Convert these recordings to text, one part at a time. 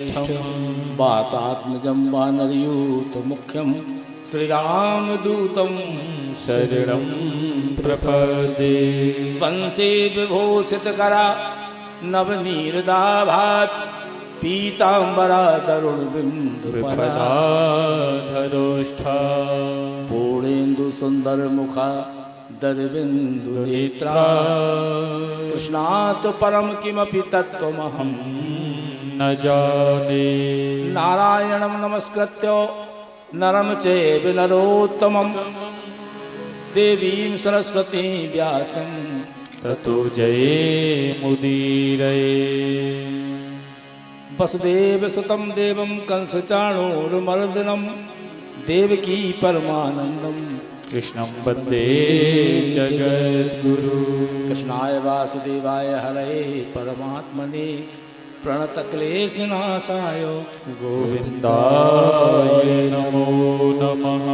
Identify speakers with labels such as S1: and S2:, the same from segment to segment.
S1: वातात्मजं वानरयूथ मुख्यं श्रीरामदूतं
S2: शरणं प्रपदे।
S1: वंशे विभूषितकरा नवनीरदाभात् पीताम्बरा
S2: तरुणबिन्दुफलाधरोष्ठा
S1: पूर्णेन्दुसुन्दरमुखा दरबिन्दुनेत्रा कृष्णात् परं किमपि तत्त्वमहं
S2: न जाने।
S1: नारायणं नमस्कृत्य नरं चैव नरोत्तमं देवीं सरस्वतीं व्यासं
S2: ततो जयेमुदीरये।
S1: वसुदेवसुतं देवं कंसचाणूरमर्दनं देवकी परमानन्दं
S2: कृष्णं वन्दे जगद्गुरु।
S1: कृष्णाय वासुदेवाय हरये परमात्मने प्रणतक्लेशनाशाय
S2: गोविन्दाय नमो नमः।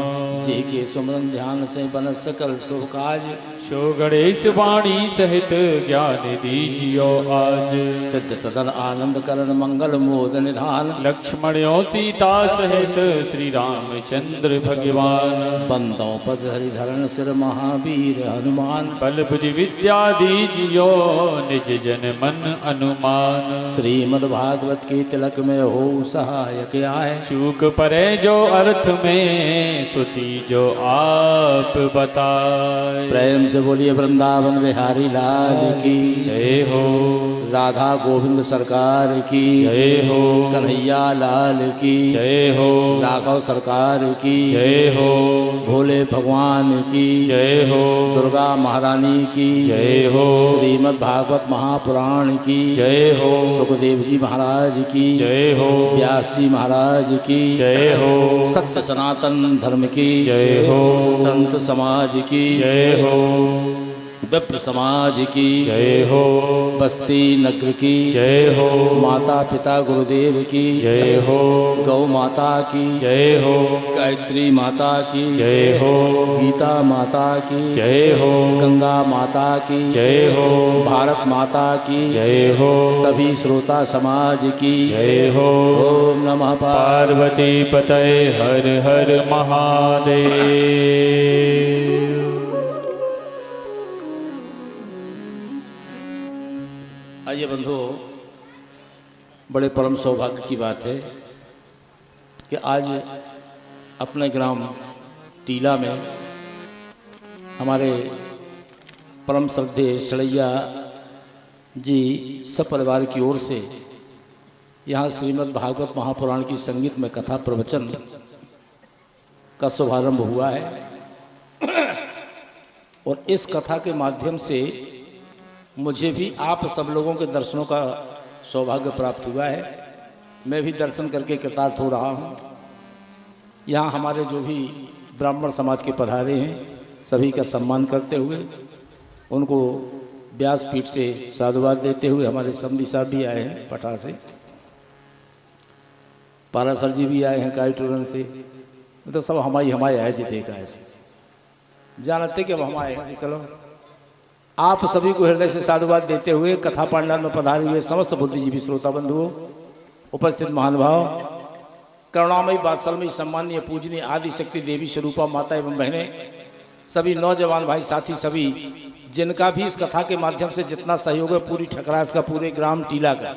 S1: जी के सुमरन ध्यान से बन सकल शुभ काज
S2: शो गणेश वाणी सहित ज्ञान दीजियो आज।
S1: सिद्ध सदन आनंद करण मंगल मोद निधान
S2: लक्ष्मणों सीता सहित श्री रामचंद्र भगवान।
S1: बंदों पद हरिधरण सिर महावीर हनुमान
S2: बल बुद्धि विद्या दीजियो निज जन मन अनुमान।
S1: श्रीमद्भागवत के तिलक में हो सहायक आए
S2: चूक परे जो अर्थ में स्तुति जो आप बताए।
S1: प्रेम से बोलिए वृंदावन बिहारी लाल की
S2: जय हो।
S1: राधा गोविंद सरकार की
S2: जय हो।
S1: कन्हैया लाल की
S2: जय हो।
S1: राघव सरकार की
S2: जय हो।
S1: भोले भगवान की
S2: जय हो।
S1: दुर्गा महारानी की
S2: जय हो।
S1: श्रीमद् भागवत महापुराण की
S2: जय हो।
S1: सुखदेव जी महाराज की
S2: जय हो।
S1: व्यास जी महाराज की
S2: जय हो।
S1: सत्य सनातन धर्म की
S2: जय हो।
S1: संत समाज की
S2: जय हो।
S1: विप्र समाज की
S2: जय हो।
S1: बस्ती नगर की
S2: जय हो।
S1: माता पिता गुरुदेव की
S2: जय हो।
S1: गौ माता की
S2: जय हो।
S1: गायत्री माता की
S2: जय हो।
S1: गीता माता की
S2: जय हो।
S1: गंगा माता की
S2: जय हो।
S1: भारत माता की
S2: जय हो।
S1: सभी श्रोता समाज की
S2: जय हो।
S1: ओम नमः
S2: पार्वती पतये हर हर महादेव।
S1: आइए बंधुओं, बड़े परम सौभाग्य की बात है कि आज अपने ग्राम टीला में हमारे परम श्रद्धेय सड़ैया जी सब परिवार की ओर से यहाँ श्रीमद् भागवत महापुराण की संगीत में कथा प्रवचन का शुभारंभ हुआ है और इस कथा के माध्यम से मुझे भी आप सब लोगों के दर्शनों का सौभाग्य प्राप्त हुआ है। मैं भी दर्शन करके कृतार्थ हो रहा हूँ। यहाँ हमारे जो भी ब्राह्मण समाज के पधारे हैं सभी का सम्मान करते हुए उनको व्यासपीठ से साधुवाद देते हुए हमारे समधी साहब भी आए हैं पटना से, पारासर जी भी आए हैं काईटोरन से, तो सब हमारे आए जीते का ऐसे जानते कि अब हम आए हैं। चलो आप सभी को हृदय से साधुवाद देते हुए कथा पांडाल में पधारे हुए समस्त बुद्धिजीवी श्रोता बंधुओं, उपस्थित महानुभाव, करुणामयी वात्सल्यमयी सम्मानीय पूजनीय आदि शक्ति देवी स्वरूपा माता एवं बहनें, सभी नौजवान भाई साथी सभी जिनका भी इस कथा के माध्यम से जितना सहयोग है पूरी ठकरास का पूरे ग्राम टीला का,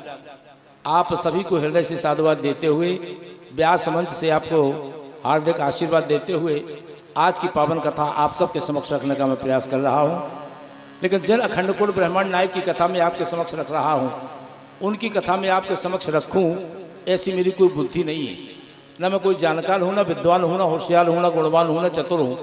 S1: आप सभी को हृदय से साधुवाद देते हुए व्यास मंच से आपको हार्दिक आशीर्वाद देते हुए आज की पावन कथा आप सबके समक्ष रखने का मैं प्रयास कर रहा हूँ। लेकिन जिन अखंड कुल ब्रह्मांड नायक की कथा में आपके समक्ष रख रहा हूँ उनकी कथा में आपके समक्ष रखूँ ऐसी मेरी कोई बुद्धि नहीं है। न मैं कोई जानकार हूँ, न विद्वान हूँ, न होशियार हूँ, न गुणवान हूँ, न चतुर हूँ,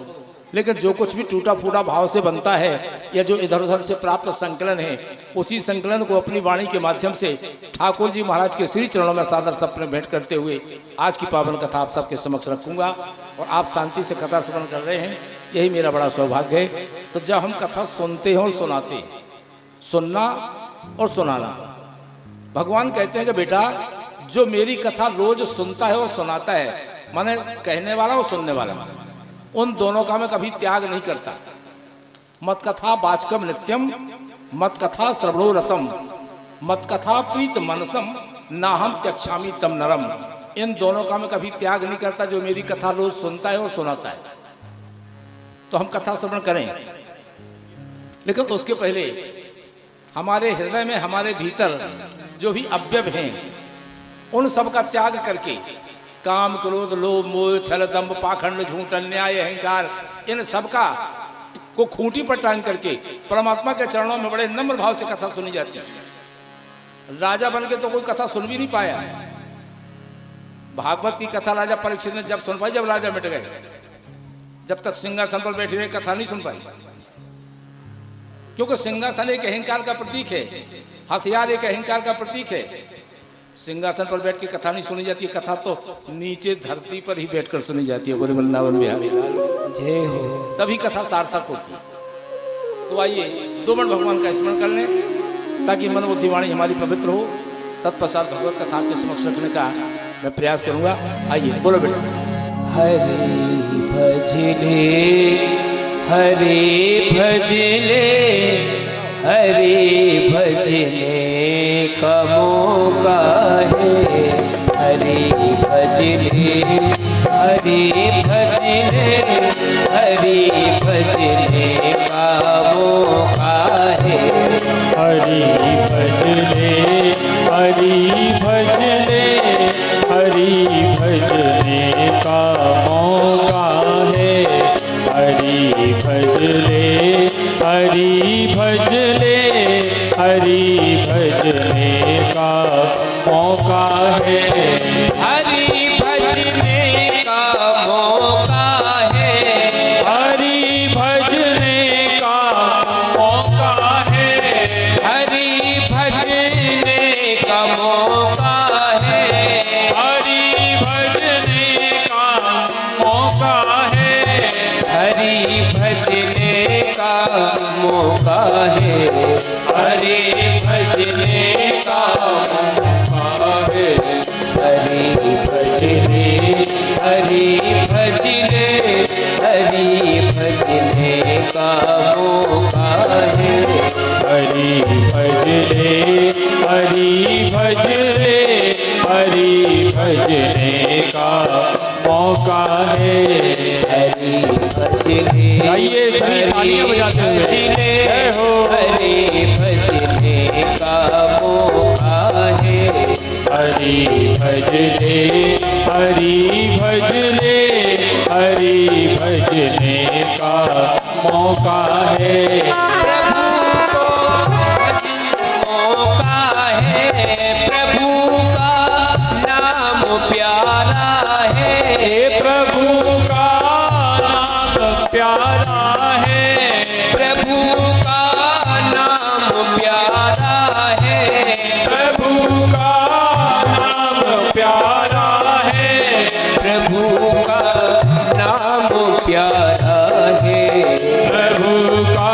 S1: लेकिन जो कुछ भी टूटा फूटा भाव से बनता है या जो इधर उधर से प्राप्त संकलन है उसी संकलन को अपनी वाणी के माध्यम से ठाकुर जी महाराज के श्री चरणों में सादर सपने भेंट करते हुए आज की पावन कथा आप सबके समक्ष रखूँगा और आप शांति से कथा श्रवण कर रहे हैं, यही मेरा बड़ा सौभाग्य है। तो जब हम कथा सुनते हैं और सुनाते हैं, सुनना और सुनाना, भगवान कहते हैं कि बेटा जो मेरी कथा रोज सुनता है और सुनाता है, माने कहने वाला और सुनने वाला, उन दोनों का मैं कभी त्याग नहीं करता। मत कथा वाचकम नित्यम मत कथा श्रवणो रतम मत कथा प्रीत मनसम ना हम त्यक्षामी तम नरम, इन दोनों का मैं कभी त्याग नहीं करता जो मेरी कथा रोज सुनता है और सुनाता है। तो हम कथा श्रवण करें, लेकिन उसके पहले हमारे हृदय में, हमारे भीतर जो भी अव्यय हैं, उन सब का त्याग करके काम, क्रोध, लोभ, मोह, छल, दंभ, पाखंड, झूठ, अन्याय, अहंकार, इन सब का को खूंटी पर टांग करके परमात्मा के चरणों में बड़े नम्र भाव से कथा सुनी जाती है। राजा बन के तो कोई कथा सुन भी नहीं पाया। भागवत की कथा राजा परीक्षित ने जब सुन पाई, जब राजा मिट गए। जब तक सिंहासन पर बैठे हुए कथा नहीं सुन पाई, क्योंकि सिंहासन एक अहंकार का प्रतीक है, हथियार एक अहंकार का प्रतीक है। सिंहासन पर बैठ के कथा नहीं सुनी जाती, कथा तो नीचे धरती पर ही बैठकर सुनी जाती है। बोले वृंदावन बिहारी लाल
S3: जय हो।
S1: तभी कथा सार्थक होती है। तो आइए 2 मिनट भगवान का स्मरण कर लें, ताकि मन बुद्धि वाणी हमारी पवित्र हो। तत्पश्चात भगवत कथा के समक्ष रखने का मैं प्रयास करूंगा। आइए बोलो बेटा।
S3: हरे भजले, हरे भजले, हरे भजले का मौका है। हरे भजले, हरे भजले, हरे भजले का मौका है।
S2: हरि भजले, हरि भजले, हरि भजने का मौका है। हरि भजले, हरि भजले, हरि भजने का मौका है।
S3: हरि भजने का मौका है।
S2: हरि भजने का मौका है।
S3: हरि भजने का मौका है।
S2: हरि भजने का मौका है।
S3: हरि भजने का मौका है। हरि भजने का मौका है। हरि भजने, हरि भजने, हरि भजने का मौका है।
S2: हरि भजले, हरि भजले, हरि भजने का मौका है।
S3: हरि भजने,
S2: गाइए सभी तालियां बजाते हुए। जय हो।
S3: हरि भजने का मौका है।
S2: हरि भजले, हरि भजले, हरि भजने का मौका है।
S3: मौका है। प्रभु का नाम प्यारा है।
S2: प्रभु का नाम प्यारा है।
S3: प्रभु का नाम प्यारा है।
S2: प्रभु का नाम प्यारा है।
S3: प्रभु का नाम प्यारा है।
S2: प्रभु का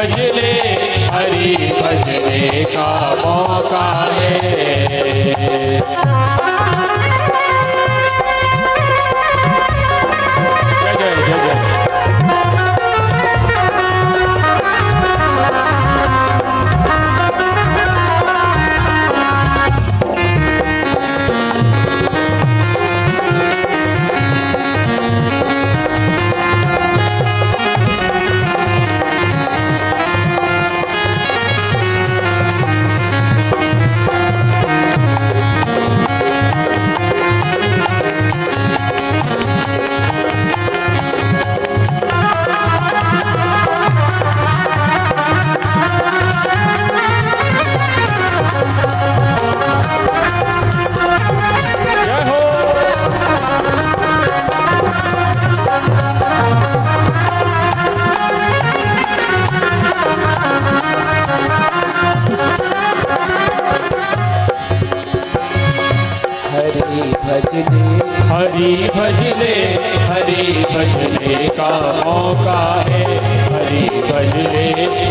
S2: भजले, हरि भजने का मौका है। जय जय जय जय। हरि भजले, हरि भजने का मौका है। हरि भजले,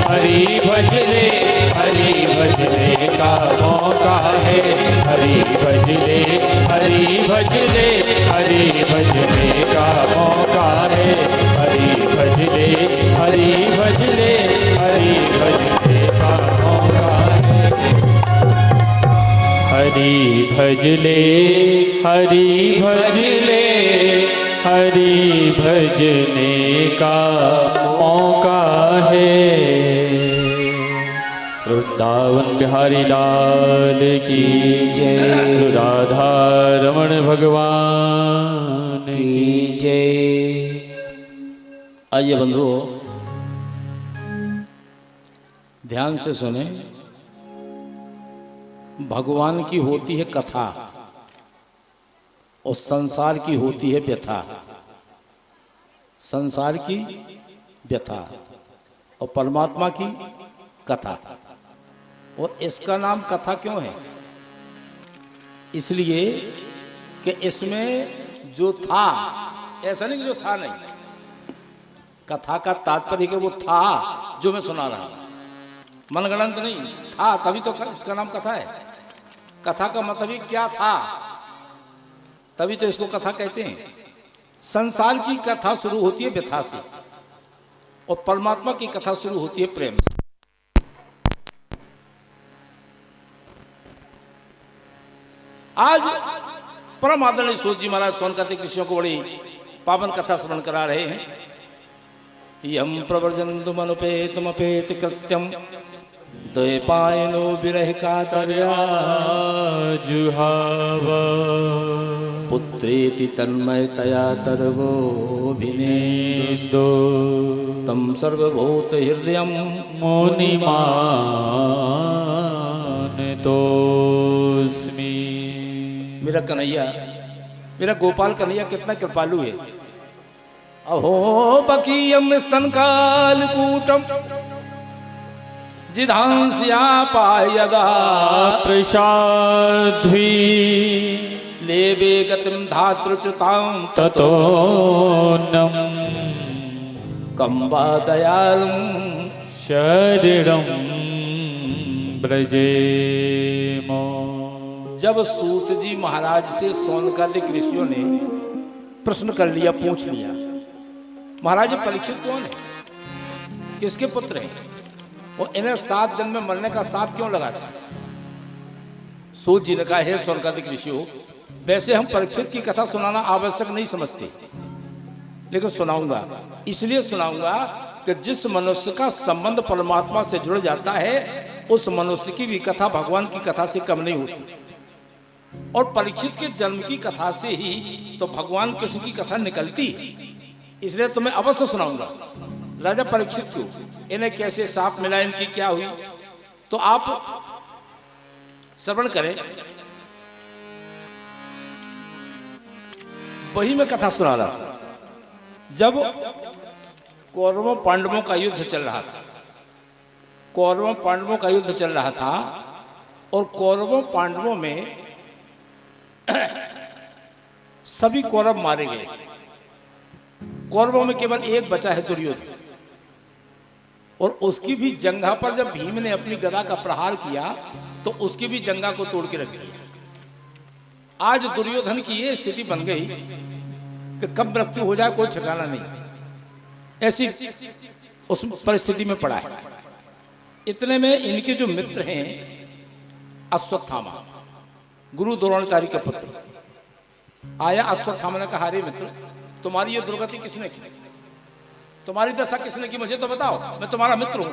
S2: हरि भजले, हरि भजने का मौका है। हरि भजले, हरि भजले, हरि भजने का मौका है। हरि भजले, हरि भजले, हरि भजने का मौका है। हरि भजले, हरि भजले, हरि भजने का मौका है। वृंदावन बिहारी लाल की जय, राधा रमण भगवान की
S1: जय। आइए बंधुओं, ध्यान से सुने। भगवान की होती है कथा और संसार की होती है व्यथा। संसार की व्यथा और परमात्मा की कथा। और इसका नाम कथा क्यों है? इसलिए कि इसमें जो था, ऐसा नहीं कि जो था नहीं, कथा का तात्पर्य कि वो था जो मैं सुना रहा हूं, मनगढ़ंत नहीं था, तभी तो इसका नाम कथा है। कथा का मतलब ही क्या था, तभी तो इसको कथा कहते हैं। संसार की कथा शुरू होती है व्यथा से और परमात्मा की कथा शुरू होती है प्रेम से। आज परम आदरणीय सूत जी महाराज सोनकार्तिक ऋषियों को बड़ी पावन कथा स्मरण करा रहे हैं। यम प्रवर्जन्तुमनुपेतमपेत कृत्यम, द्वैपायनो विरह कातर्या
S2: जुहावा।
S1: पुत्रेति तन्मयतया तर्वोऽभिनेदो, तं सर्वभूत हृदयं
S2: मुनिमानतोऽस्मि।
S1: मेरा कन्हैया, मेरा गोपाल कन्हैया कितना कृपालु है। अहो बकीयम स्तनकालकूटम जिधांस्या पायदा
S2: प्रसाध्वी,
S1: लेवे गतिम धातृच्युतां
S2: ततो नं
S1: कंबा दयालुं
S2: शरणं व्रजेम।
S1: जब सूत जी महाराज से सोनकादिक ऋषियों ने प्रश्न कर लिया, पूछ लिया, महाराज परीक्षित कौन है, किसके पुत्र हैं और इन्हें 7 दिन में मरने का साथ क्यों लगाता है? सूत जी ने कहा, हे सोनकादिक ऋषियों, वैसे हम परीक्षित की कथा सुनाना आवश्यक नहीं समझते, लेकिन सुनाऊंगा। इसलिए सुनाऊंगा कि जिस मनुष्य का संबंध परमात्मा से जुड़ जाता है, उस मनुष्य की भी कथा भगवान की कथा से कम नहीं होती। और परीक्षित के जन्म की कथा से ही तो भगवान कृष्ण की कथा निकलती, इसलिए तुम्हें अवश्य सुनाऊंगा। राजा परीक्षित को इन्हें कैसे साथ मिला, इनकी क्या हुई, तो आप श्रवण करें। वही मैं कथा सुना रहा था जब कौरवों पांडवों का युद्ध चल रहा था। कौरवों पांडवों का युद्ध चल रहा था और कौरवों पांडवों में सभी कौरव मारे गए। कौरवों में केवल एक बचा है, दुर्योधन। और उसकी भी जंघा पर जब भीम ने अपनी गदा का प्रहार किया तो उसकी भी जंघा को तोड़ के रख दिया। आज दुर्योधन की ये स्थिति बन गई कि कब मृत्यु हो जाए कोई ठिकाना नहीं, ऐसी उस परिस्थिति में पड़ा है। इतने में इनके जो मित्र हैं अश्वत्थामा, गुरु द्रोणाचार्य के पुत्र, आया। अश्वत्थामा ने कहा, अरे मित्र, तुम्हारी ये दुर्गति किसने की, तुम्हारी दशा किसने की, मुझे तो बताओ, मैं तुम्हारा मित्र हूं।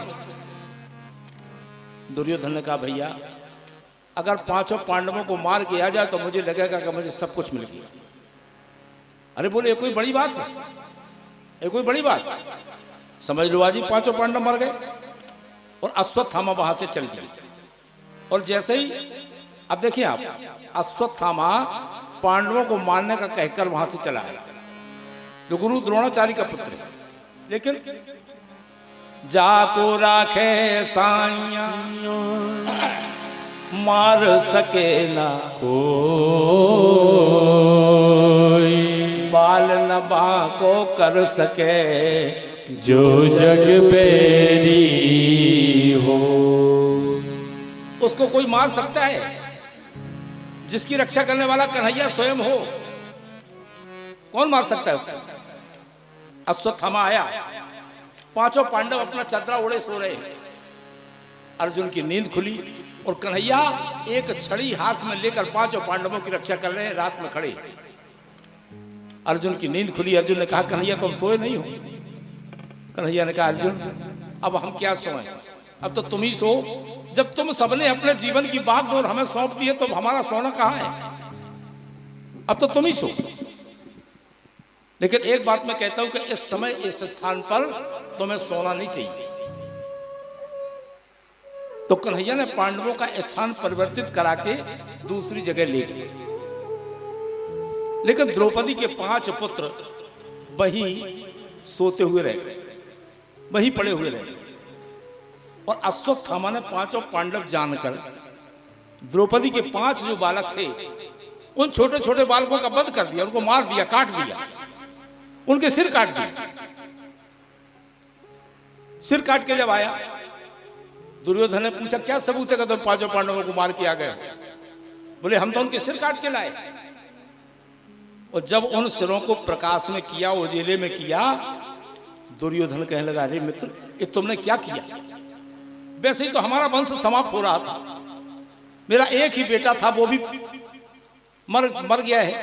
S1: दुर्योधन ने कहा, भैया अगर पांचों पांडवों को मार के आ जाए तो मुझे लगेगा कि मुझे सब कुछ मिल गया। अरे बोले, ये कोई बड़ी बात है, ये कोई बड़ी बात, समझ लो आज ही पांचों पांडव मर गए। और अश्वत्थामा वहां से चल गए। और जैसे ही, अब देखिए आप, अश्वत्थामा पांडवों को मारने का कहकर वहां से चला गया, जो गुरु द्रोणाचार्य का पुत्र है। लेकिन जाको राखे साइया मार सके ना
S2: कोई,
S1: बाल न बाको कर सके
S2: जो जग बेरी हो।
S1: उसको कोई मार सकता है जिसकी रक्षा करने वाला कन्हैया स्वयं हो? कौन मार सकता है उसको? अश्वत्थामा आया, पांचों पांडव अपना चदरा ओढ़े सो रहे। अर्जुन की नींद खुली और कन्हैया एक छड़ी हाथ में लेकर पांचों पांडवों की रक्षा कर रहे हैं, रात में खड़े। अर्जुन की नींद खुली। अर्जुन ने कहा, कन्हैया तुम सोए नहीं हो? कन्हैया ने कहा, अर्जुन अब हम क्या सोएं, अब तो तुम ही सो। जब तुम सबने अपने जीवन की बागडोर हमें सौंप दी है तो हमारा सोना कहां है? अब तो तुम ही सो। लेकिन एक बात मैं कहता हूं कि इस समय इस स्थान पर तुम्हें सोना नहीं चाहिए। तो कन्हैया ने पांडवों का स्थान परिवर्तित करा के दूसरी जगह ले गए। लेकिन द्रौपदी के 5 पुत्र वही सोते हुए रह गए, वही पड़े हुए रहे। और अश्वत्थामा ने पांचों पांडव जानकर द्रौपदी के 5 जो बालक थे उन छोटे छोटे बालकों का वध कर दिया, उनको मार दिया, काट दिया, उनके सिर काट दिए। सिर काट के जब आया, दुर्योधन ने पूछा, क्या सबूत है कि तुम पांचों पांडवों को मार के आ गए? बोले, हम तो उनके सिर काट के लाए। और जब उन सिरों को प्रकाश में किया, उजेले में किया, दुर्योधन कहने लगा, अरे मित्र, ये तुमने क्या किया? वैसे ही तो हमारा वंश समाप्त हो रहा था, मेरा एक ही बेटा था, वो भी मर गया है,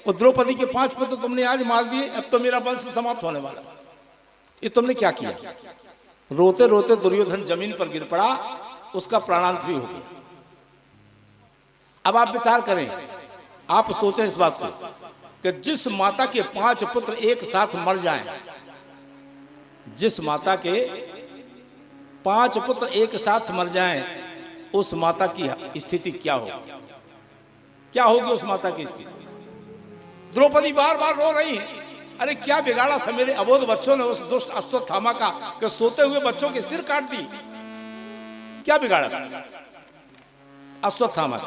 S1: और द्रौपदी के 5 पुत्र तुमने आज मार दिए, अब तो मेरा वंश समाप्त होने वाला। ये तुमने क्या किया? रोते रोते दुर्योधन जमीन पर गिर पड़ा, उसका प्राणांत भी हो गया। अब आप विचार करें, आप सोचें इस बात को कि जिस माता के 5 पुत्र एक साथ मर जाएं, जिस माता के 5 पुत्र एक साथ मर जाएं, उस माता की स्थिति क्या होगी? क्या होगी उस माता की स्थिति? द्रौपदी बार बार रो रही है, अरे क्या बिगाड़ा था मेरे अबोध बच्चों ने उस दुष्ट अश्वत्थामा का कि सोते हुए बच्चों के सिर काट दी? क्या बिगाड़ा था अश्वत्थामा?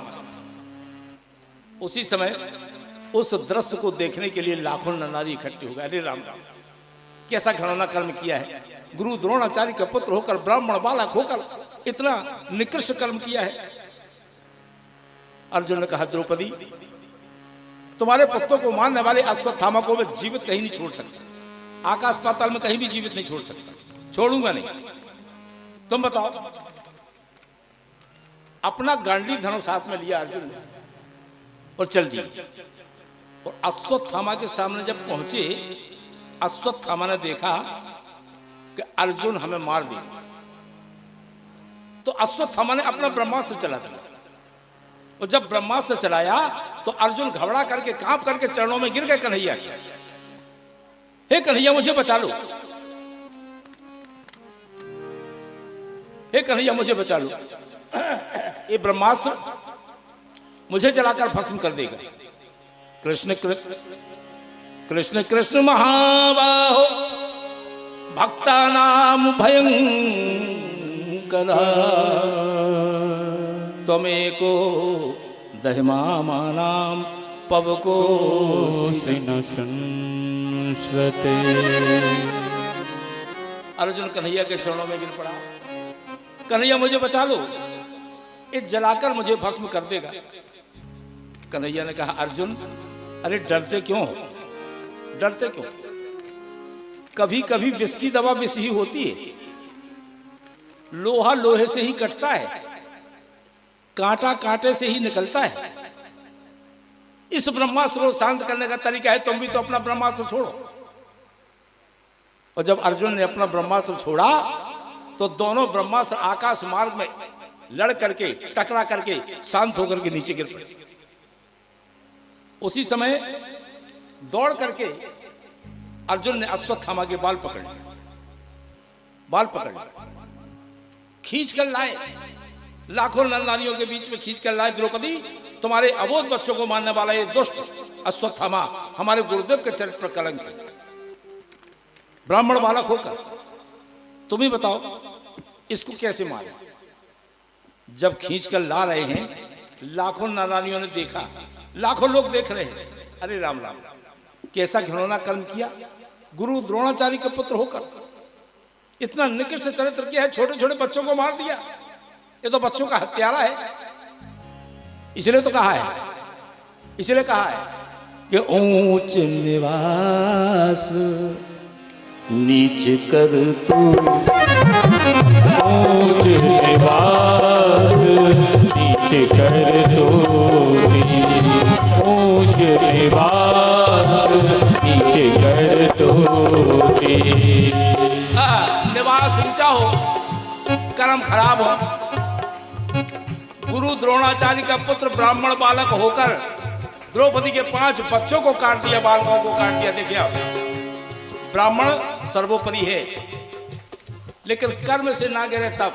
S1: उसी समय उस दृश्य को देखने के लिए लाखों नरनारी इकट्ठे हो गए। अरे राम राम, कैसा घृणा कर्म किया है! गुरु द्रोणाचार्य का पुत्र होकर, ब्राह्मण बालक होकर इतना निकृष्ट कर्म किया है। अर्जुन ने कहा, द्रौपदी, तुम्हारे पुत्रों को मारने वाले अश्वत्थामा को मैं जीवित कहीं नहीं छोड़ सकता, आकाश पाताल में कहीं भी जीवित नहीं छोड़ सकता, छोड़ूंगा नहीं। तुम बताओ। अपना गांडी धनुष हाथ में लिया अर्जुन ने और चल दिए। और अश्वत्थामा के सामने जब पहुंचे, अश्वत्थामा ने देखा कि अर्जुन हमें मार दिया। तो अश्वत्थामा ने अपना ब्रह्मास्त्र चला दिया, और जब ब्रह्मास्त्र चलाया तो अर्जुन घबरा करके, कांप करके चरणों में गिर गए कन्हैया के। हे कन्हैया, मुझे बचा लो, हे कन्हैया, मुझे बचा लो, ये ब्रह्मास्त्र मुझे जलाकर भस्म कर देगा। कृष्ण कृष्ण कृष्ण महाबाहो भक्तानां भयंकरा त्वमेको दहिमामानां पवको
S2: न संस्रते।
S1: अर्जुन कन्हैया के चरणों में गिर पड़ा, कन्हैया मुझे बचा लो, ये जलाकर मुझे भस्म कर देगा। कन्हैया ने कहा अर्जुन अरे डरते क्यों हो, डरते क्यों? कभी कभी विष की दवा विष ही होती है, लोहा लोहे से ही कटता है, कांटा कांटे से ही निकलता है। इस ब्रह्मास्त्र को शांत करने का तरीका है, तुम भी तो अपना ब्रह्मास्त्र छोड़ो। और जब अर्जुन ने अपना ब्रह्मास्त्र छोड़ा तो दोनों ब्रह्मास्त्र आकाश मार्ग में लड़ करके टकरा करके शांत होकर के नीचे गिर पड़े। उसी समय दौड़ करके अर्जुन ने अश्वत्थामा के बाल पकड़ लिए, बाल पकड़ लिए, खींच कर लाए, लाखों नर नारियों के बीच में खींच कर लाए। द्रौपदी तुम्हारे अबोध बच्चों को मारने वाला ये दुष्ट अश्वत्थामा हमारे गुरुदेव के चरित्र पर कलंक है, ब्राह्मण बालक होकर तुम ही बताओ इसको कैसे मारे। जब खींच कर ला रहे हैं, लाखों नारायणियों ने देखा, लाखों लोग देख रहे हैं, अरे राम राम कैसा घिनौना कर्म किया, गुरु द्रोणाचार्य के पुत्र होकर इतना निकृष्ट चरित्र किया है, छोटे छोटे बच्चों को मार दिया। ये तो बच्चों का हत्यारा है। इसलिए तो कहा है, इसलिए कहा है कि ऊंच निवास नीच कर तू,
S2: ऊंच निवास नीच कर तू, ऊंच निवास नीच कर तू।
S1: निवास ऊंचा हो, कर्म खराब हो। गुरु द्रोणाचार्य का पुत्र ब्राह्मण बालक होकर द्रौपदी के 5 बच्चों को काट दिया, बालकों को काट दिया। देखिए आप, ब्राह्मण सर्वोपरि है, लेकिन कर्म से ना गिरे तब।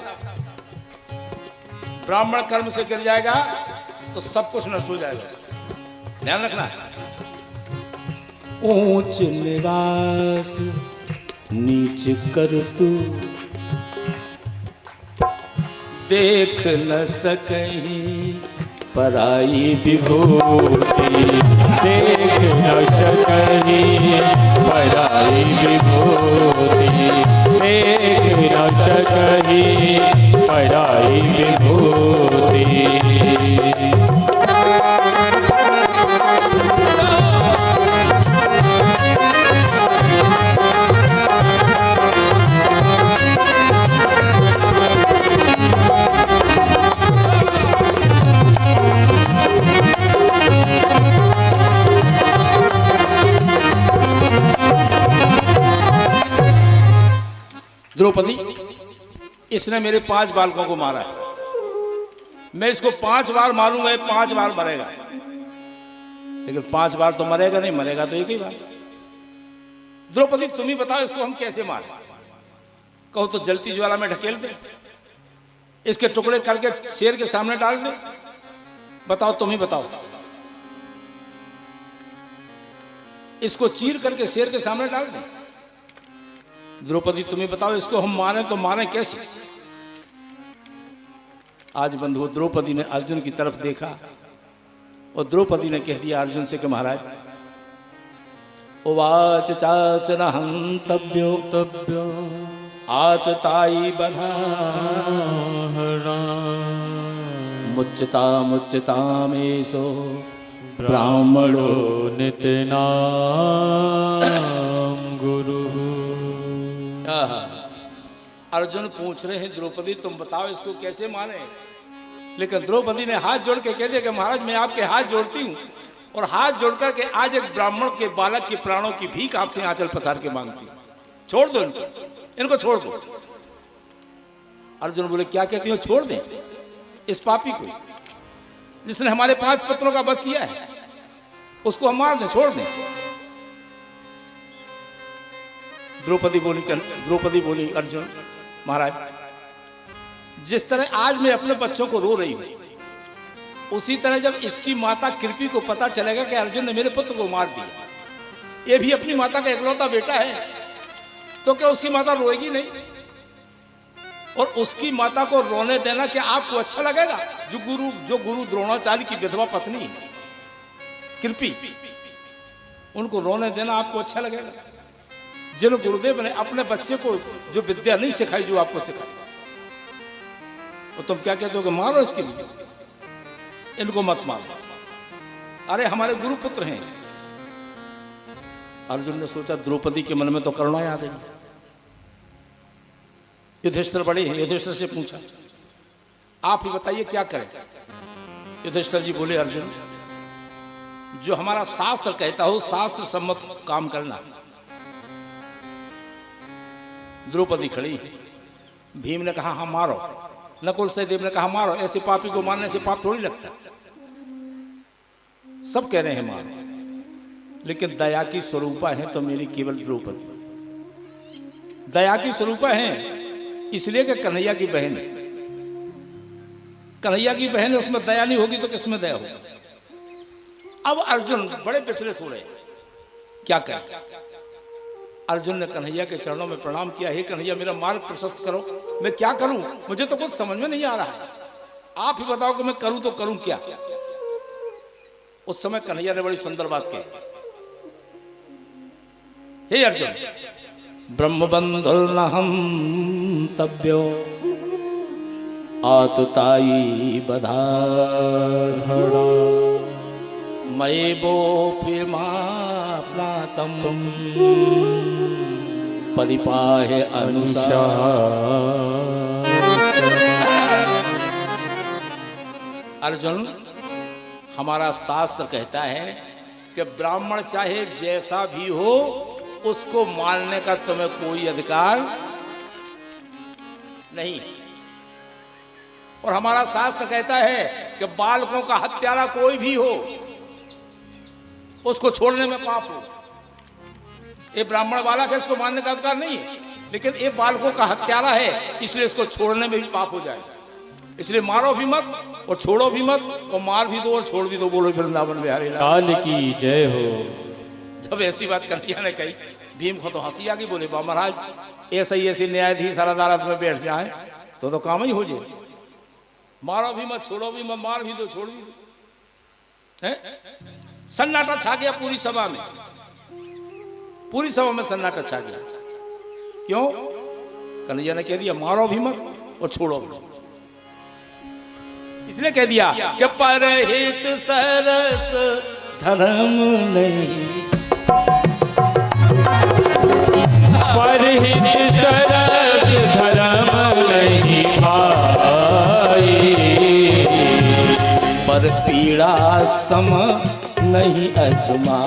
S1: ब्राह्मण कर्म से गिर जाएगा तो सब कुछ नष्ट हो जाएगा, ध्यान रखना। ऊंच निवास नीच कर तू, देख न सकहीं पराई
S2: विभूति, देख न सकहीं पराई विभूति, देख न सकहीं पराई विभूति।
S1: द्रौपदी इसने मेरे 5 बालकों को मारा है, मैं इसको 5 बार मारूंगा, ये 5 बार मरेगा, लेकिन 5 बार तो मरेगा नहीं, मरेगा तो एक ही बार। द्रौपदी तुम ही बताओ इसको हम कैसे मारें? कहो तो जलती ज्वाला में ढकेल दे, इसके टुकड़े करके शेर के सामने डाल दे, बताओ तुम ही बताओ। इसको चीर करके शेर के सामने डाल दे। द्रौपदी तुम ही बताओ इसको हम मारें तो मारें कैसे? आज बंधु द्रौपदी ने अर्जुन की तरफ देखा और द्रौपदी ने कह दिया अर्जुन से कि महाराज, उवाच चाचन हंतव्यो
S2: तव्यो
S1: आतताई बधा मुच्यता मुच्यतामेशो
S2: ब्राह्मणो नितनाम गुरु।
S1: अर्जुन पूछ रहे हैं द्रौपदी तुम बताओ इसको कैसे मारे, लेकिन द्रौपदी ने हाथ जोड़ के कह दिया कि महाराज मैं आपके हाथ जोड़ती हूँ और हाथ जोड़ करके आज एक ब्राह्मण के बालक के प्राणों की भीख आपसे आंचल पसार के मांगती हूँ, छोड़ दो इनको, इनको छोड़ दो। अर्जुन बोले क्या कहती हो? छोड़ दें इस पापी को जिसने हमारे 5 पुत्रों का वध किया है, उसको हम मार दें, छोड़ दें। द्रौपदी बोली अर्जुन महाराज जिस तरह आज मैं अपने बच्चों को रो रही हूं, उसी तरह जब इसकी माता कृपी को पता चलेगा कि अर्जुन ने मेरे पुत्र को मार दिया, ये भी अपनी माता का इकलौता बेटा है, तो क्या उसकी माता रोएगी नहीं? और उसकी माता को रोने देना क्या आपको अच्छा लगेगा? जो गुरु द्रोणाचार्य की विधवा पत्नी है कृपी, उनको रोने देना आपको अच्छा लगेगा? जिन गुरुदेव ने अपने बच्चे को जो विद्या नहीं सिखाई जो आपको सिखाई, तो तुम क्या कहते हो कि मारो इसके लिए, इनको मत मारो, अरे हमारे गुरुपुत्र हैं। अर्जुन ने सोचा द्रौपदी के मन में तो करुणा आ गई। युधिष्ठिर बड़े हैं, युधिष्ठिर से पूछा आप ही बताइए क्या करें। युधिष्ठिर जी बोले अर्जुन, जो हमारा शास्त्र कहता हो शास्त्र सम्मत काम करना। द्रौपदी खड़ी, भीम ने कहा हाँ मारो, नकुल सहदेव ने कहा मारो, ऐसे पापी को मारने से पाप थोड़ी लगता। सब कह रहे हैं मारो, लेकिन दया की स्वरूपा है तो मेरी केवल द्रौपदी दया की स्वरूपा है, इसलिए कि कन्हैया की बहन है। कन्हैया की बहन है, उसमें दया नहीं होगी तो किसमें दया होगी। अब अर्जुन बड़े विचलित हो रहे, क्या करें। अर्जुन ने कन्हैया के चरणों में प्रणाम किया, हे कन्हैया मेरा मार्ग प्रशस्त करो, मैं क्या करूं, मुझे तो कुछ समझ में नहीं आ रहा है, आप ही बताओ कि मैं करूं तो करूं क्या। उस समय कन्हैया ने बड़ी सुंदर बात कही, हे अर्जुन ब्रह्मबंधुर्नहं तभ्यो आतुताई बधार्हणा मये बोपि माप्नातं परिपाहे अनुसार। अर्जुन हमारा शास्त्र कहता है कि ब्राह्मण चाहे जैसा भी हो उसको मारने का तुम्हें कोई अधिकार नहीं। और हमारा शास्त्र कहता है कि बालकों का हत्यारा कोई भी हो उसको छोड़ने में पाप हो। ये ब्राह्मण बालक है, इसको मारने का अधिकार नहीं है, लेकिन ये बालकों का हत्यारा है इसलिए इसको छोड़ने में भी पाप हो जाएगा। इसलिए मारो भी मत और छोड़ो भी मत, और मार भी दो और छोड़ भी दो। बोलो वृंदावन बिहारी
S2: लाल की जय हो।
S1: जब ऐसी बात कन्हैया ने कही, भीम को तो हंसी आ गई। बोले बा महाराज ऐसे न्यायाधीश अदालत में बैठ जाए तो काम ही हो जाए। मारो भी मत छोड़ो भी मत, मार भी दो छोड़ भी दो। सन्नाटा छा गया पूरी सभा में, पूरी सभा में सन्नाटा छा गया। क्यों? कन्हैया ने कह दिया मारो भी मत और छोड़ो भी। इसलिए कह दिया कि परहित सरस धर्म नहीं,
S2: परहित सरस धर्म नहीं भाई,
S1: पर पीड़ा सम नहीं अजमा।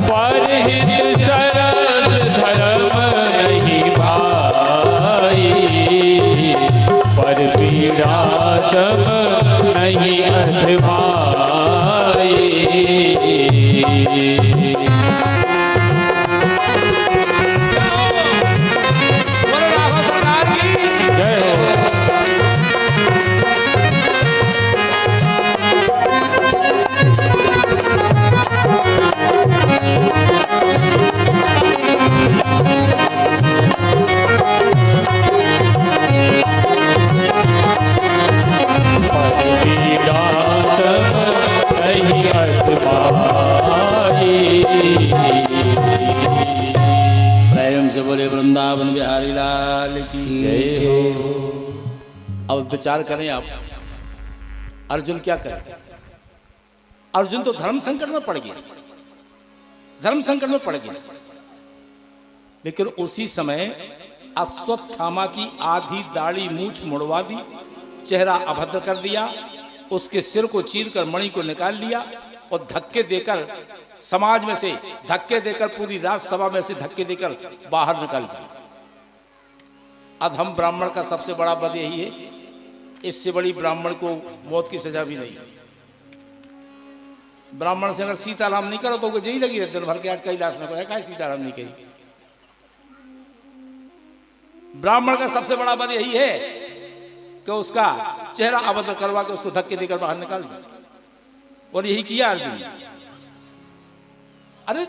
S2: परहित सरस धर्म नहीं भाई, पर पीड़ा सम नहीं अजमाई।
S1: प्रेम से बोले वृंदावन बिहारी लाल की जय हो। अब विचार करें आप, अर्जुन क्या करे। अर्जुन तो धर्म संकट में पड़ गया, धर्म संकट में पड़ गया। लेकिन उसी समय अश्वत्थामा की आधी दाढ़ी मूछ मुड़वा दी, चेहरा अभद्र कर दिया, उसके सिर को चीरकर मणि को निकाल लिया और धक्के देकर समाज में से धक्के देकर पूरी राज्यसभा में से धक्के देकर बाहर निकाल दिया। अधम ब्राह्मण का सबसे बड़ा पद यही है, इससे बड़ी ब्राह्मण को मौत की सजा भी नहीं। ब्राह्मण से अगर सीताराम नहीं करो तो यही लगी रहती दिन भर के, आज कैलाश में कहा सीताराम नहीं कही। ब्राह्मण का सबसे बड़ा पद यही है कि उसका चेहरा अभद्र करवा के उसको धक्के देकर बाहर निकाल दिया, और यही किया अर्जुन ने। अरे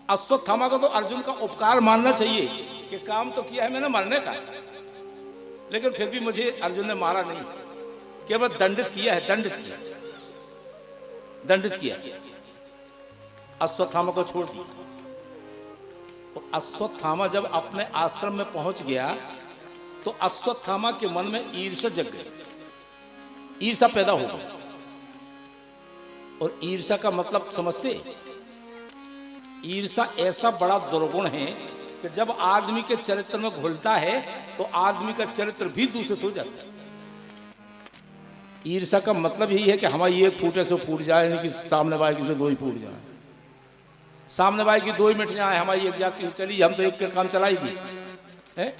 S1: अश्वत्थामा को तो अर्जुन का उपकार मानना चाहिए कि काम तो किया है मैंने मरने का, लेकिन फिर भी मुझे अर्जुन ने मारा नहीं, केवल दंडित किया है, दंडित किया। अश्वत्थामा को छोड़ दिया। और अश्वत्थामा जब अपने आश्रम में पहुंच गया तो अश्वत्थामा के मन में ईर्ष्या जग गई, ईर्ष्या पैदा हो गई। और ईर्ष्या का मतलब समझते? ईर्ष्या ऐसा बड़ा दुर्गुण है कि जब आदमी के चरित्र में घुलता है तो आदमी का चरित्र भी दूषित हो जाता है। ईर्ष्या का मतलब यही है कि हमारी एक फूटे से फूट जाए, यानी कि सामने वाले की से दो ही फूट जाए, सामने वाले की दो ही मिट जाए, हमारी एक जाती चली, हम तो एक के काम चलाई दी है।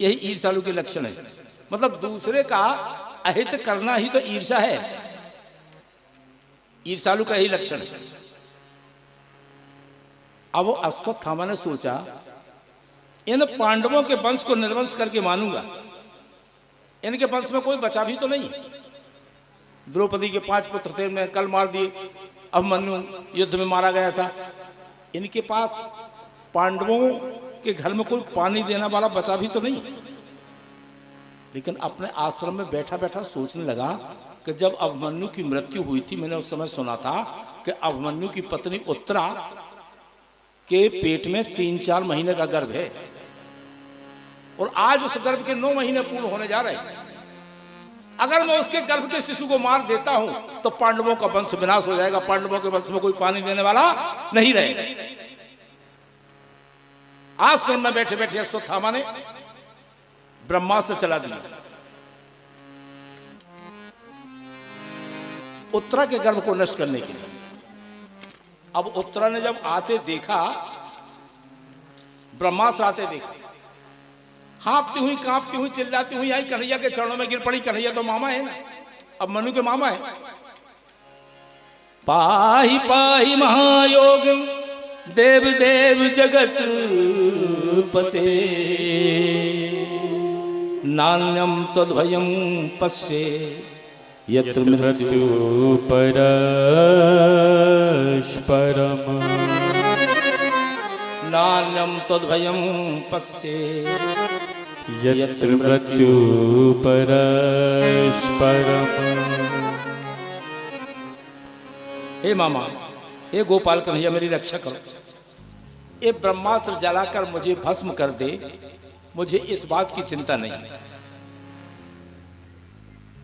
S1: यही ईर्ष्यालु के लक्षण है। मतलब दूसरे का अहित करना ही तो ईर्ष्या है। ईर्ष्यालु का यही लक्षण है। अब वो अश्वत्थामा ने सोचा इन पांडवों के वंश को निर्वंश करके मानूंगा, इनके वंश में कोई बचा भी तो नहीं। द्रौपदी के 5 पुत्र थे, मैं कल मार दिए, अभिमन्यु युद्ध में मारा गया था। इनके पास पांडवों के घर में कोई पानी देने वाला बचा भी तो नहीं। लेकिन अपने आश्रम में बैठा बैठा सोचने लगा कि जब अभिमन्यु की मृत्यु हुई थी, मैंने उस समय सुना था कि अभिमन्यु की पत्नी उत्तरा के पेट में 3-4 महीने का गर्भ है और आज उस गर्भ के 9 महीने पूर्ण होने जा रहे हैं। अगर मैं उसके गर्भ के शिशु को मार देता हूं तो पांडवों का वंश विनाश हो जाएगा, पांडवों के वंश में कोई पानी देने वाला नहीं रहेगा। आश्रम में बैठे बैठे अश्वत्थामा ने ब्रह्मास्त्र चला दिया। उत्तरा के गर्भ को नष्ट करने के लिए। अब उत्तरा ने जब आते देखा, ब्रह्मास्त्र आते देखा, हाँफती हुई कांपती हुई चिल्लाती हुई आई, कन्हैया के चरणों में गिर पड़ी। कन्हैया तो मामा है ना, अब मनु के मामा है। पाहि पाहि महायोग देव देव जगत पते, नान्यम तद्भयम पश्ये यत्र मृत्यु
S2: परस्परम,
S1: नान्यम तद्भयम पश्ये
S2: यत्र मृत्यु परस्परम।
S1: हे मामा, हे गोपाल कन्हैया, मेरी रक्षा करो। ये ब्रह्मास्त्र जलाकर मुझे भस्म कर दे, मुझे इस बात की चिंता नहीं।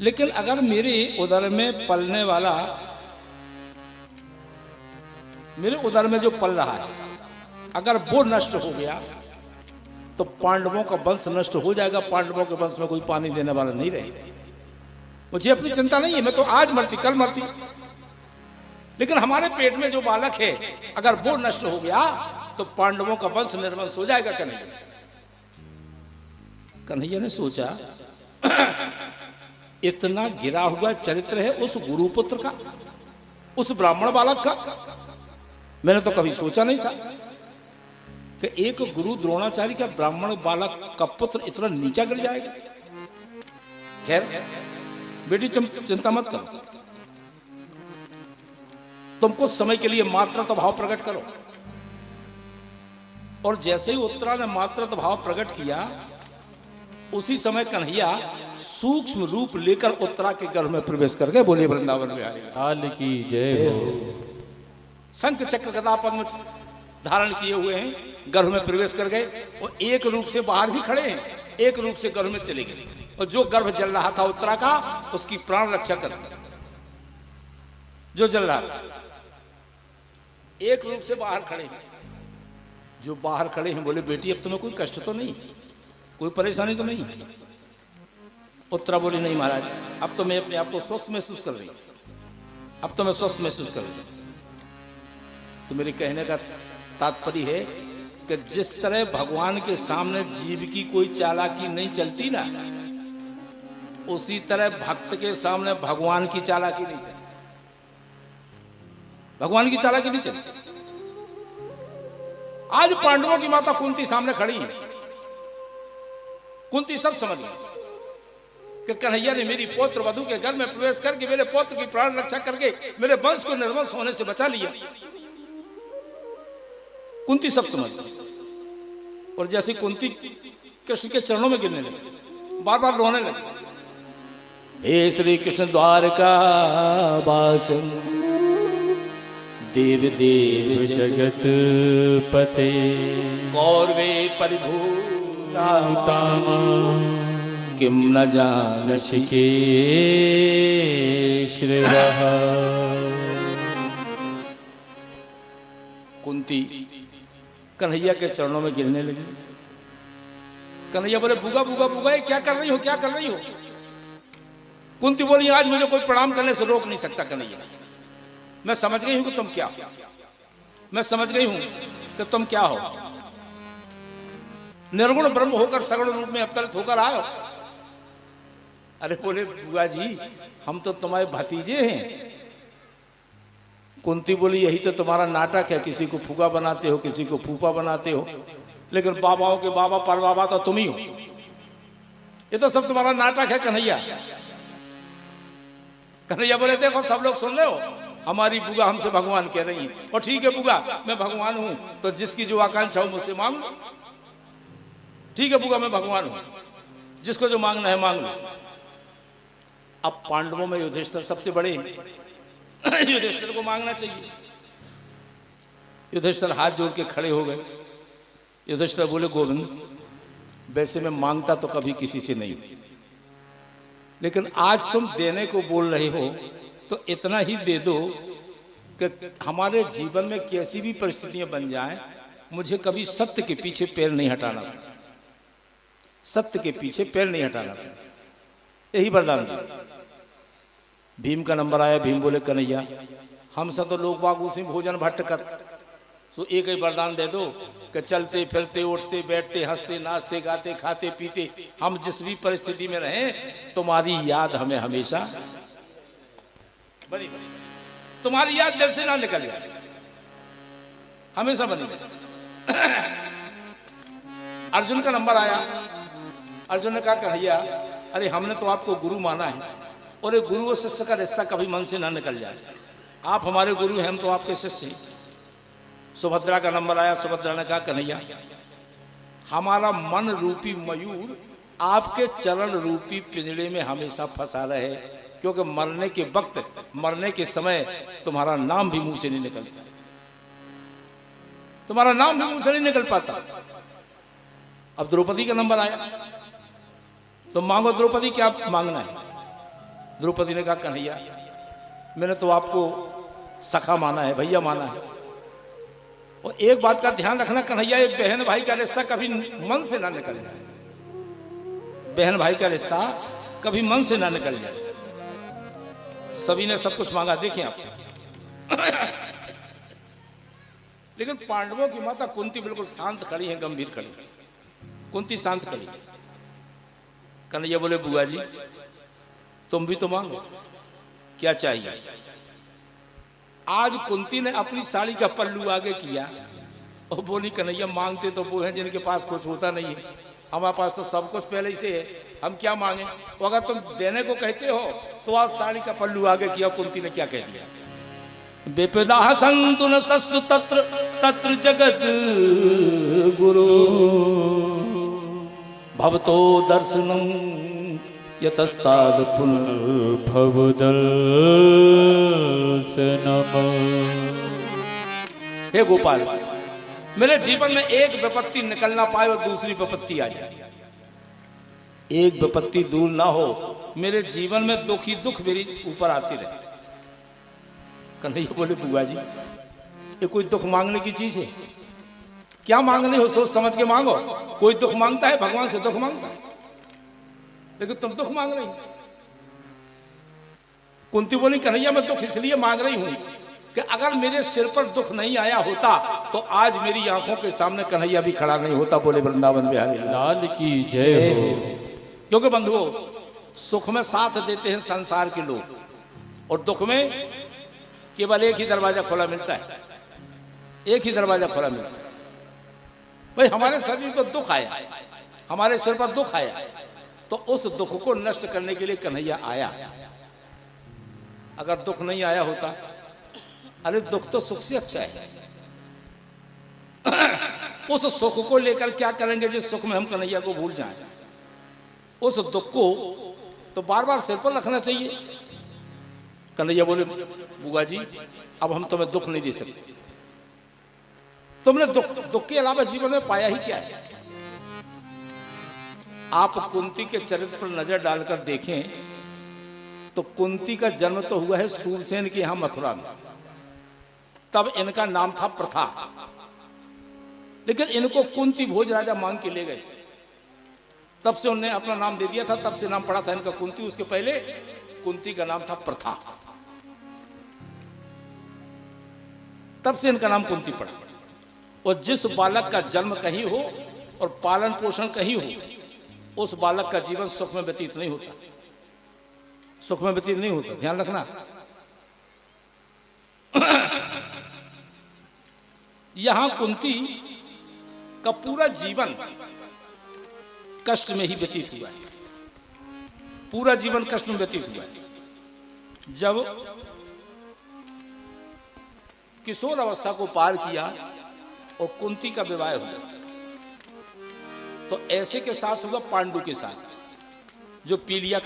S1: लेकिन अगर मेरे उदर में पलने वाला, मेरे उदर में जो पल रहा है, अगर वो नष्ट हो गया तो पांडवों का वंश नष्ट हो जाएगा। पांडवों के वंश में कोई पानी देने वाला नहीं रहेगा। मुझे अपनी चिंता नहीं है, मैं तो आज मरती कल मरती, लेकिन हमारे पेट में जो बालक है अगर वो नष्ट हो गया तो पांडवों का वंश निर्वंश हो जाएगा। कन्हैया ने सोचा इतना गिरा हुआ चरित्र है उस गुरुपुत्र का, उस ब्राह्मण बालक का। मैंने तो कभी सोचा नहीं था कि एक गुरु द्रोणाचार्य का ब्राह्मण बालक का पुत्र इतना नीचा गिर जाएगा। खैर बेटी चिंता मत करो, तुम कुछ समय के लिए मातृत्व भाव प्रकट करो। और जैसे ही उत्तरा ने मातृत्व भाव प्रकट किया, उसी समय कन्हैया सूक्ष्म रूप लेकर उत्तरा के गर्भ में प्रवेश कर गए। बोले वृंदावन में आए
S2: काल की जय हो।
S1: शंख चक्र गदा पद्म धारण किए हुए हैं, गर्भ में प्रवेश कर गए और एक रूप से बाहर भी खड़े हैं, एक रूप से गर्भ में चले गए। और जो गर्भ जल रहा था उत्तरा का, उसकी प्राण रक्षा कर जो जल रहा था, एक रूप से बाहर खड़े हैं। जो बाहर खड़े हैं बोले बेटी अब तुम्हें कोई कष्ट तो नहीं, कोई परेशानी तो नहीं? उत्तरा बोली नहीं महाराज, अब तो मैं अपने आप को स्वस्थ महसूस कर रही हूं, अब तो मैं स्वस्थ महसूस कर रही हूं। तो मेरे कहने का तात्पर्य है कि जिस तरह भगवान के सामने जीव की कोई चालाकी नहीं चलती ना, उसी तरह भक्त के सामने भगवान की चालाकी नहीं चलती। भगवान की चालाकी नहीं चलती। आज पांडवों की माता कुंती सामने खड़ी है। कुंती सब समझ गई कि कन्हैया ने मेरी पौत्र वधु के घर में प्रवेश करके मेरे पौत्र की प्राण रक्षा करके मेरे वंश को निर्वंश होने से बचा लिया। कुंती सब समझ गई। और जैसे कुंती कृष्ण के चरणों में गिरने लगी, बार बार रोने लगी, हे श्री कृष्ण द्वारका वास देव देव
S2: जगत पते
S1: कौरवे परिभूता किम न जान
S2: ऋषिकेश रहा।
S1: कुंती कन्हैया के चरणों में गिरने लगी। कन्हैया बोले बुगा बुगा बुगा ये क्या कर रही हो, क्या कर रही हो? कुंती बोली आज मुझे कोई प्रणाम करने से रोक नहीं सकता कन्हैया। मैं समझ गई हूं कि तुम क्या, मैं समझ गई हूं कि तुम क्या हो। निर्गुण ब्रह्म होकर सगुण रूप में अवतरित होकर आए हो। अरे बोले बुआ जी हम तो तुम्हारे भतीजे हैं। कुंती बोली यही तो तुम्हारा नाटक है, किसी को फूफा बनाते हो, किसी को फूफा बनाते हो, लेकिन बाबाओं के बाबा पर बाबा तो तुम ही हो। ये तो सब तुम्हारा नाटक है कन्हैया। कन्हैया बोले देखो सब लोग सुन रहे हो, हमारी बुआ हमसे भगवान कह रही है। और ठीक है बुआ मैं भगवान हूं तो जिसकी जो आकांक्षा हो मुझसे मांग लो। ठीक है बुआ मैं भगवान हूं, जिसको जो मांगना है मांग लो। अब पांडवों में युधिष्ठिर सबसे बड़े, युधिष्ठिर को मांगना चाहिए। युधिष्ठिर हाथ जोड़ के खड़े हो गए। युधिष्ठिर बोले गोविंद वैसे मैं मांगता तो कभी किसी से नहीं, लेकिन आज तुम देने को बोल रहे हो तो इतना ही दे दो कि हमारे जीवन में कैसी भी परिस्थितियां बन जाएं मुझे कभी सत्य के पीछे पैर नहीं हटाना, सत्य के पीछे पैर नहीं हटाना। यही वरदान दिया। भीम का नंबर आया। भीम बोले कन्हैया हम सब तो लोग बाग उसी भोजन भट्ट कर, तो एक ही वरदान दे दो कि चलते फिरते उठते बैठते हंसते नाचते गाते खाते पीते हम जिस भी परिस्थिति में रहें तुम्हारी याद हमें हमेशा बनी, तुम्हारी याद दिल से ना निकल जाए, हमेशा बनी। अर्जुन का नंबर आया। अर्जुन ने कहा कन्हैया अरे हमने तो आपको गुरु माना है और एक गुरु और शिष्य का रिश्ता कभी मन से ना निकल जाए। आप हमारे गुरु हैं, हम तो आपके शिष्य। सुभद्रा का नंबर आया। सुभद्रा ने कहा कन्हैया हमारा मन रूपी मयूर आपके चरण रूपी पिंजड़े में हमेशा फंसा रहे, क्योंकि मरने के वक्त मरने के समय तुम्हारा नाम भी मुंह से नहीं निकलता, तुम्हारा नाम भी मुंह से नहीं निकल पाता। अब द्रौपदी का नंबर आया। तो मांगो द्रौपदी क्या मांगना है। द्रौपदी ने कहा कन्हैया मैंने तो आपको सखा माना है, भैया माना है, और एक बात का ध्यान रखना कन्हैया ये बहन भाई का रिश्ता कभी मन से ना निकल जाए, बहन भाई का रिश्ता कभी मन से ना निकल जाए। सभी ने सब कुछ मांगा, देखें आप। लेकिन पांडवों की माता कुंती बिल्कुल शांत खड़ी है, गंभीर खड़ी। कुंती शांत खड़ी। कन्हैया बोले बुआ जी तुम भी तो मांगो, क्या चाहिए। आज कुंती ने अपनी साड़ी का पल्लू आगे किया और बोली कन्हैया मांगते तो वो हैं जिनके पास कुछ होता नहीं है, हमारे पास तो सब कुछ पहले ही से है, हम क्या मांगे। तो अगर तुम देने को कहते हो तो आज साड़ी का पल्लू आगे किया। कुंती ने क्या कह दिया, बेपदा संतु न सस्सु तत्र तत्र जगत गुरु भवतो दर्शनम यतस्ताद पुनर्भवदर्शनम। हे गोपाल मेरे जीवन में एक विपत्ति निकल ना पाए और दूसरी विपत्ति आ जाए, एक विपत्ति दूर ना हो, मेरे जीवन में दुख ही दुख मेरे ऊपर आते रहे। कन्हैया बोले बुआ जी ये कोई दुख मांगने की चीज है, क्या मांगने हो सोच समझ के मांगो। कोई दुख मांगता है भगवान से दुख मांगता है, लेकिन तुम दुख मांग रही। कुंती बोली कन्हैया मैं दुख इसलिए मांग रही हूं कि अगर मेरे सिर पर दुख नहीं आया होता तो आज मेरी आंखों के सामने कन्हैया भी खड़ा नहीं होता। बोले वृंदावन बिहारी
S2: लाल की जय हो।
S1: क्योंकि बंधुओं सुख में साथ देते हैं संसार के लोग और दुख में केवल एक ही दरवाजा खुला मिलता है, एक ही दरवाजा खुला मिलता है। भाई हमारे शरीर पर दुख आया, हमारे सिर पर दुख आया, तो उस दुख को नष्ट करने के लिए कन्हैया आया। अगर दुख नहीं आया होता, अरे दुख तो सुख से अच्छा है। उस सुख को लेकर क्या करेंगे जिस सुख में हम कन्हैया को भूल जाएं। उस दुख को तो बार बार सिर पर रखना चाहिए। कन्हैया बोले बुआ जी अब हम तुम्हें दुख नहीं दे सकते, तुमने दुख के अलावा जीवन में पाया ही क्या है। आप कुंती के चरित्र पर नजर डालकर देखें तो कुंती का जन्म तो हुआ है सूरसेन के यहां मथुरा में, तब इनका नाम था प्रथा, लेकिन इनको कुंती भोज राजा मांग के ले गए, तब से उन्होंने अपना नाम दे दिया था, तब से नाम पड़ा था इनका कुंती। उसके पहले कुंती का नाम था प्रथा, तब से इनका नाम कुंती पड़ा। और जिस बालक का जन्म कहीं हो और पालन पोषण कहीं हो, उस बालक का जीवन सुख में व्यतीत नहीं होता, सुख में व्यतीत नहीं होता, ध्यान रखना। यहां कुंती का पूरा जीवन कष्ट में ही व्यतीत हुआ है, पूरा जीवन कष्ट में व्यतीत हुआ है। जब किशोर अवस्था को पार किया और कुंती का विवाह हुआ, तो ऐसे के साथ हुआ पांडु के साथ, जो पीलिया का